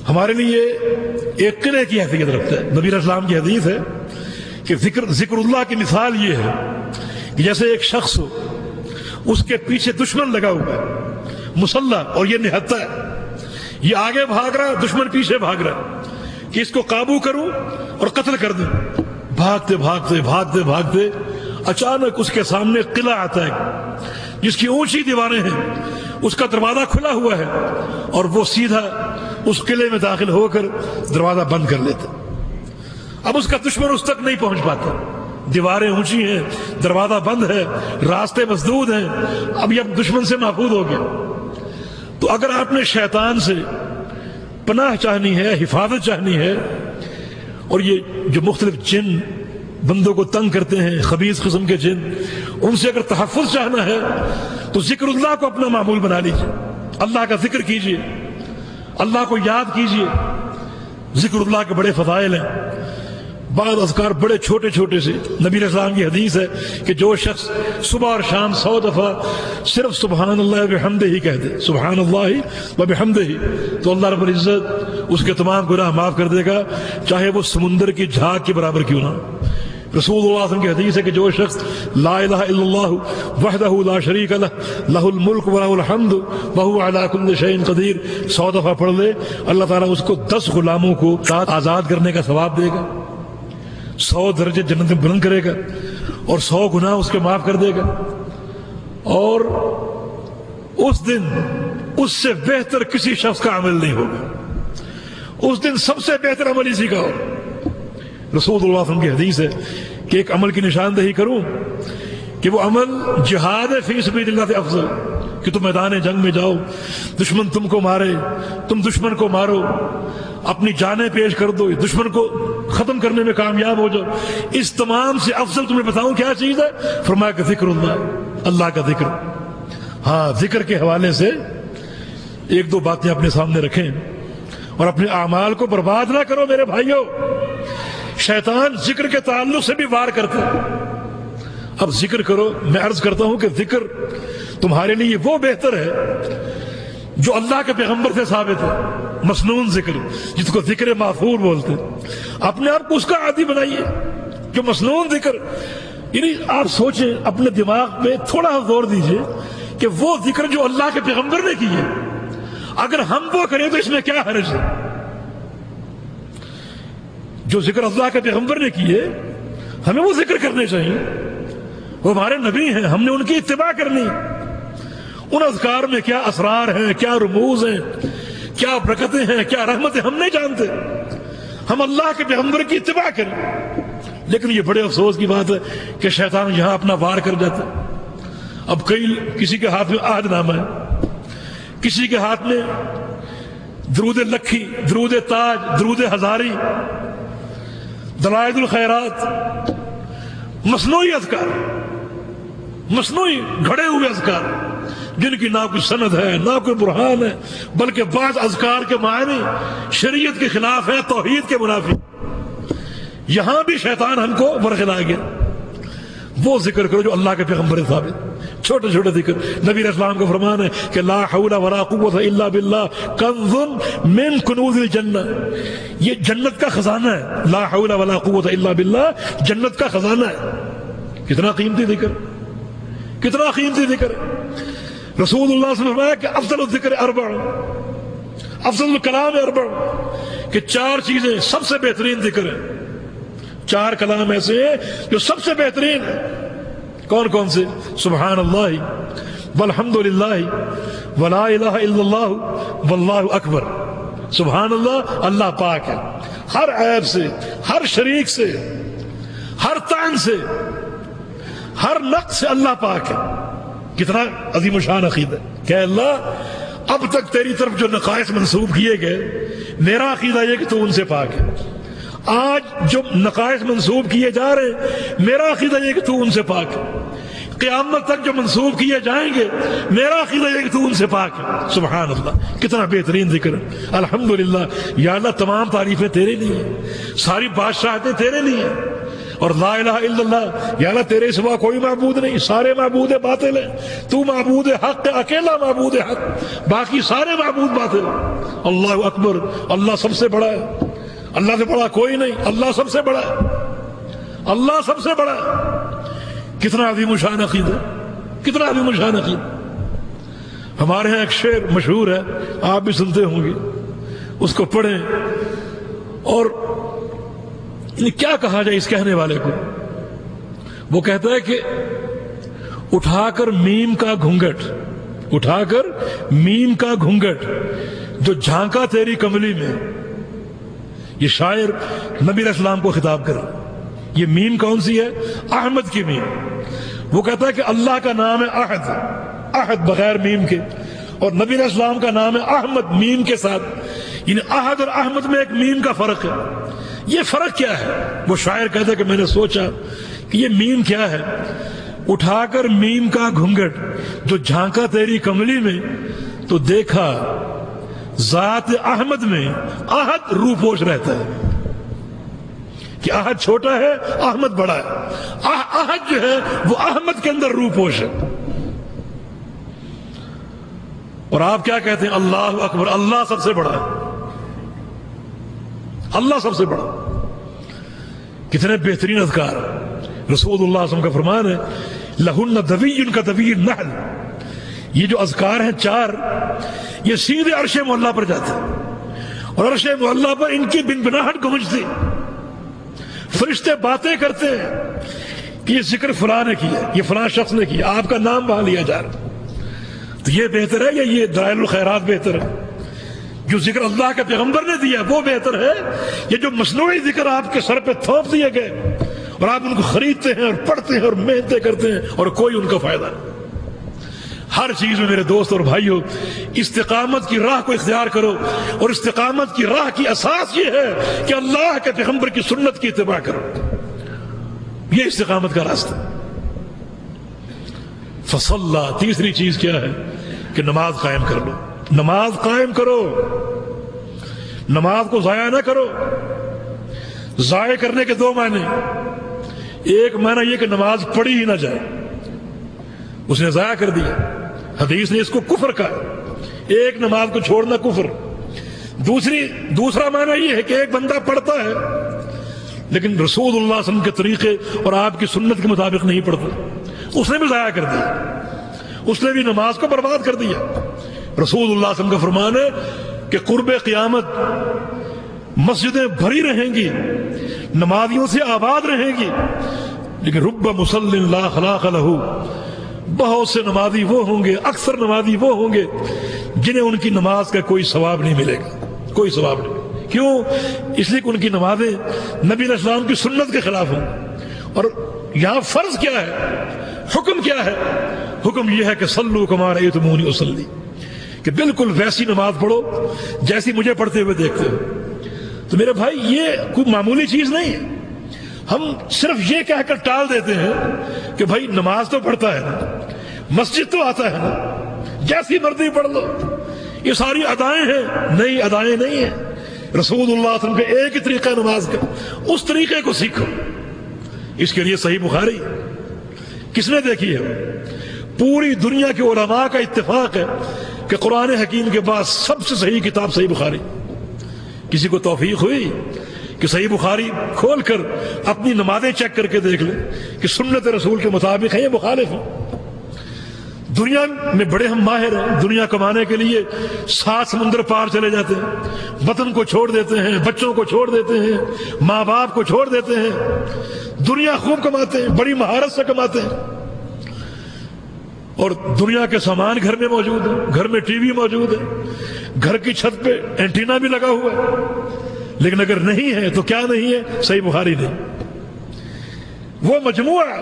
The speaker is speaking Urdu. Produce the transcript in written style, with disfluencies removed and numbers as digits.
ہمارے لیے ایک قلعے کی حیثیت رکھتا ہے۔ نبی علیہ السلام کی حدیث ہے کہ ذکر اللہ کی مثال یہ ہے کہ جیسے ایک شخص ہو، اس کے پیچھے دشمن لگا ہوا ہے مسلح، اور یہ نہتا ہے، یہ آگے بھاگ رہا ہے، دشمن پیچھے بھاگ رہا ہے کہ اس کو قابو کروں اور قتل کر دوں۔ بھاگتے بھاگتے بھاگتے بھاگتے اچانک اس کے سامنے قلعہ آتا ہے جس کی اونچی دیواریں ہیں، اس کا دروازہ کھلا ہوا ہے، اور وہ سیدھا اس قلعے میں داخل ہو کر دروازہ بند کر لیتا۔ اب اس کا دشمن اس تک نہیں پہنچ پاتا، دیواریں اونچی ہیں، دروازہ بند ہے، راستے مسدود ہیں، اب یہ دشمن سے محفوظ ہو گیا۔ تو اگر آپ نے شیطان سے پناہ چاہنی ہے، حفاظت چاہنی ہے، اور یہ جو مختلف جن بندوں کو تنگ کرتے ہیں، خبیث قسم کے جن، ان سے اگر تحفظ چاہنا ہے تو ذکر اللہ کو اپنا معمول بنا لیجیے، اللہ کا ذکر کیجیے، اللہ کو یاد کیجیے۔ ذکر اللہ کے بڑے فضائل ہیں، بعض اذکار بڑے چھوٹے چھوٹے سے۔ نبی علیہ السلام کی حدیث ہے کہ جو شخص صبح اور شام 100 دفعہ صرف سبحان اللہ وبحمدہ ہی کہہ دے، سبحان اللہ وبحمدہ، تو اللہ رب العزت اس کے تمام گناہ معاف کر دے گا، چاہے وہ سمندر کی جھاگ کے برابر کیوں نہ۔ رسول اللہ صلی اللہ علیہ وسلم کی حدیث ہے کہ جو شخص لا الہ الا اللہ وحدہ لا شریک لہ لہ الملک ولہ الحمد وہو علی کل شیء قدیر 100 دفعہ پڑھ لے، اللہ تعالیٰ اس کو 10 غلاموں کو آزاد کرنے کا ثواب دے گا، 100 درجے جنت میں بلند کرے گا، اور 100 گناہ اس کے معاف کر دے گا، اور اس دن اس سے بہتر کسی شخص کا عمل نہیں ہوگا، اس دن سب سے بہتر عمل اسی کا ہوگا۔ رسول اللہ صلی اللہ علیہ وسلم کی حدیث ہے کہ ایک عمل کی نشاندہی کروں کہ وہ عمل جہاد فی سبیل اللہ سے افضل، کہ تم میدان جنگ میں جاؤ، دشمن تم کو مارے، تم دشمن کو مارو، اپنی جانیں پیش کر دو، دشمن کو ختم کرنے میں کامیاب ہو جاؤ، اس تمام سے افضل تمہیں بتاؤں کیا چیز ہے؟ فرمایا کہ ذکر اللہ، اللہ کا ذکر۔ ہاں، ذکر کے حوالے سے ایک دو باتیں اپنے سامنے رکھیں، اور اپنے اعمال کو برباد نہ کرو میرے بھائیوں۔ شیطان ذکر کے تعلق سے بھی وار کرتا ہے۔ اب ذکر کرو، میں عرض کرتا ہوں کہ ذکر تمہارے لیے وہ بہتر ہے جو اللہ کے پیغمبر سے ثابت ہے، مسنون ذکر، جس کو ذکر ماثور بولتے ہیں۔ اپنے آپ کو اس کا عادی بنائیے، جو مسنون ذکر، یعنی آپ سوچیں، اپنے دماغ میں تھوڑا زور دیجئے کہ وہ ذکر جو اللہ کے پیغمبر نے کی ہے، اگر ہم وہ کریں تو اس میں کیا حرج ہے؟ جو ذکر اللہ کے پیغمبر نے کیے، ہمیں وہ ذکر کرنے چاہیے، وہ ہمارے نبی ہیں، ہم نے ان کی اتباع کرنی۔ ان اذکار میں کیا اسرار ہیں، کیا رموز ہیں، کیا برکتیں ہیں، کیا رحمتیں ہم نہیں جانتے، ہم اللہ کے پیغمبر کی اتباع کریں۔ لیکن یہ بڑے افسوس کی بات ہے کہ شیطان یہاں اپنا وار کر جاتا ہے۔ اب کسی کے ہاتھ میں عہد نامہ ہے، کسی کے ہاتھ میں درود لکھی، درود تاج، درود ہزاری، دلائل الخیرات، مصنوعی اذکار، مصنوعی گھڑے ہوئے اذکار، جن کی نہ کوئی سند ہے، نہ کوئی برہان ہے، بلکہ بعض اذکار کے معنی شریعت کے خلاف ہے، توحید کے منافی۔ یہاں بھی شیطان ہم کو ورغلا گیا۔ وہ ذکر کرو جو اللہ کے پیغمبر ثابت، چھوٹے چھوٹے ذکر۔ نبی علیہ السلام کا فرمان ہے کہ لا حول ولا قوت الا باللہ کنز من کنوز الجنہ، یہ جنت کا خزانہ ہے۔ لا حول ولا قوت الا باللہ جنت کا خزانہ ہے۔ کتنا قیمتی ذکر، کتنا قیمتی ذکر۔ رسول اللہ صلی اللہ علیہ وسلم نے فرمایا کہ افضل الذکر اربع، افضل الکلام اربع، کہ 4 چیزیں سب سے بہترین ذکر ہیں، 4 کلام ایسے ہیں جو سب سے بہترین ہیں۔ کون کون سے؟ سبحان اللہ والحمد للہ ولا الہ الا اللہ واللہ اکبر۔ سبحان اللہ، اللہ پاک ہے ہر عیب سے، ہر شریک سے، ہر طعن سے، ہر نقص سے، اللہ پاک ہے۔ کتنا عظیم و شان عقیدہ کہ اللہ اب تک تیری طرف جو نقائص منسوب کیے گئے، میرا عقیدہ یہ کہ تو ان سے پاک ہے۔ آج جو نقائص منسوب کیے جا رہے ہیں، میرا عقیدہ یہ کہ تو ان سے پاک ہے۔ قیامت تک جو منسوب کیے جائیں گے، میرا عقیدہ یہ کہ تو ان سے پاک ہے۔ سبحان اللہ، کتنا بہترین ذکر ہے۔ الحمدللہ، یا اللہ تمام تعریفیں تیرے لیے ہیں، ساری بادشاہتیں تیرے لیے ہیں۔ اور لا الہ الا اللہ، یا اللہ تیرے سوا کوئی معبود نہیں، سارے معبود باطل ہیں، تو معبود حق ہے، اکیلا معبود حق، باقی سارے معبود باطل ہیں۔ اللہ اکبر، اللہ سب سے بڑا ہے، اللہ سے بڑا کوئی نہیں، اللہ سب سے بڑا ہے، اللہ سب سے بڑا ہے۔ کتنا عظیم شان عقیدہ، کتنا عظیم شان عقیدہ۔ ہمارے ہاں ایک شعر مشہور ہے، آپ بھی سنتے ہوں گے، اس کو پڑھیں اور کیا کہا جائے اس کہنے والے کو۔ وہ کہتا ہے کہ اٹھا کر میم کا گھونگھٹ، اٹھا کر میم کا گھونگھٹ جو جھانکا تیری کملی میں۔ یہ شاعر نبی علیہ السلام کو خطاب کر رہا ہے۔ یہ میم کون سی ہے؟ احمد کی میم۔ وہ کہتا ہے کہ اللہ کا نام ہے احد، احد بغیر میم کے، اور نبی علیہ السلام کا نام ہے احمد میم کے ساتھ، یعنی احد اور احمد میں ایک میم کا فرق ہے۔ یہ فرق کیا ہے؟ وہ شاعر کہتا ہے کہ میں نے سوچا کہ یہ میم کیا ہے۔ اٹھا کر میم کا گھونگھٹ جو جھانکا تیری کملی میں، تو دیکھا ذات احمد میں احد روپوش رہتا ہے، کہ احد چھوٹا ہے، احمد بڑا ہے۔ احد جو ہے وہ احمد کے اندر روپوش ہے۔ اور آپ کیا کہتے ہیں؟ اللہ اکبر، اللہ سب سے بڑا ہے، اللہ سب سے بڑا۔ کتنے بہترین اذکار، رسول اللہ صلی اللہ علیہ وسلم کا فرمان ہے لہن دوی کا دوی النحل۔ یہ جو اذکار ہیں چار، یہ سیدھے عرش معلیٰ پر جاتے ہیں، اور عرش معلیٰ پر ان کی بنبناہٹ گونجتی، فرشتے باتیں کرتے ہیں کہ یہ ذکر فلاں نے کیا، یہ فلاں شخص نے کیا، آپ کا نام وہاں لیا جا رہا۔ تو یہ بہتر ہے یا یہ دلائل الخیرات بہتر ہے؟ جو ذکر اللہ کے پیغمبر نے دیا وہ بہتر ہے، یہ جو مصنوعی ذکر آپ کے سر پہ تھوپ دیے گئے اور آپ ان کو خریدتے ہیں اور پڑھتے ہیں اور محنتیں کرتے ہیں اور کوئی ان کا فائدہ نہیں۔ ہر چیز میں میرے دوست اور بھائیوں، استقامت کی راہ کو اختیار کرو، اور استقامت کی راہ کی اساس یہ ہے کہ اللہ کے پیغمبر کی سنت کی اتباع کرو، یہ استقامت کا راستہ۔ فصلہ، تیسری چیز کیا ہے کہ نماز قائم کر لو، نماز قائم کرو، نماز کو ضائع نہ کرو۔ ضائع کرنے کے دو معنی، ایک معنی یہ کہ نماز پڑھی ہی نہ جائے، اس نے ضائع کر دیا، حدیث نے اس کو کفر کہا، ایک نماز کو چھوڑنا کفر۔ دوسرا معنی یہ ہے کہ ایک بندہ پڑھتا ہے لیکن رسول اللہ صلی اللہ علیہ وسلم کے طریقے اور آپ کی سنت کے مطابق نہیں پڑھتا، اس نے بھی ضائع کر دیا، اس نے بھی نماز کو برباد کر دیا۔ رسول اللہ صلی اللہ علیہ وسلم کا فرمان ہے کہ قرب قیامت مسجدیں بھری رہیں گی، نمازیوں سے آباد رہیں گی، لیکن رب مصلی لا خلاق لہ، بہت سے نمازی وہ ہوں گے، اکثر نمازی وہ ہوں گے جنہیں ان کی نماز کا کوئی ثواب نہیں ملے گا، کوئی ثواب نہیں۔ کیوں؟ اس لیے کہ ان کی نمازیں نبی علیہ السلام کی سنت کے خلاف ہوں۔ اور یہاں فرض کیا ہے، حکم کیا ہے؟ حکم یہ ہے کہ صلو کما رأیتمونی اصلی، کہ بالکل ویسی نماز پڑھو جیسی مجھے پڑھتے ہوئے دیکھتے ہو۔ تو میرے بھائی یہ کوئی معمولی چیز نہیں ہے، ہم صرف یہ کہہ کر ٹال دیتے ہیں کہ بھائی نماز تو پڑھتا ہے نا، مسجد تو آتا ہے نا، جیسی مرضی پڑھ لو، یہ ساری ادائیں ہیں۔ نہیں، ادائیں نہیں ہیں، رسول اللہ صلی اللہ علیہ وسلم کا ایک ہی طریقہ نماز کا، اس طریقے کو سیکھو۔ اس کے لیے صحیح بخاری کس نے دیکھی ہے؟ پوری دنیا کے علماء کا اتفاق ہے کہ قرآن حکیم کے بعد سب سے صحیح کتاب صحیح بخاری۔ کسی کو توفیق ہوئی کہ صحیح بخاری کھول کر اپنی نمازیں چیک کر کے دیکھ لیں کہ سنت رسول کے مطابق ہیں یا مخالف ہیں؟ دنیا میں بڑے ہم ماہر ہیں، دنیا کمانے کے لیے 7 سمندر پار چلے جاتے ہیں، وطن کو چھوڑ دیتے ہیں، بچوں کو چھوڑ دیتے ہیں، ماں باپ کو چھوڑ دیتے ہیں، دنیا خوب کماتے ہیں، بڑی مہارت سے کماتے ہیں، اور دنیا کے سامان گھر میں موجود ہے، گھر میں ٹی وی موجود ہے، گھر کی چھت پہ اینٹینا بھی لگا ہوا ہے، لیکن اگر نہیں ہے تو کیا نہیں ہے؟ صحیح بخاری نہیں۔ وہ مجموعہ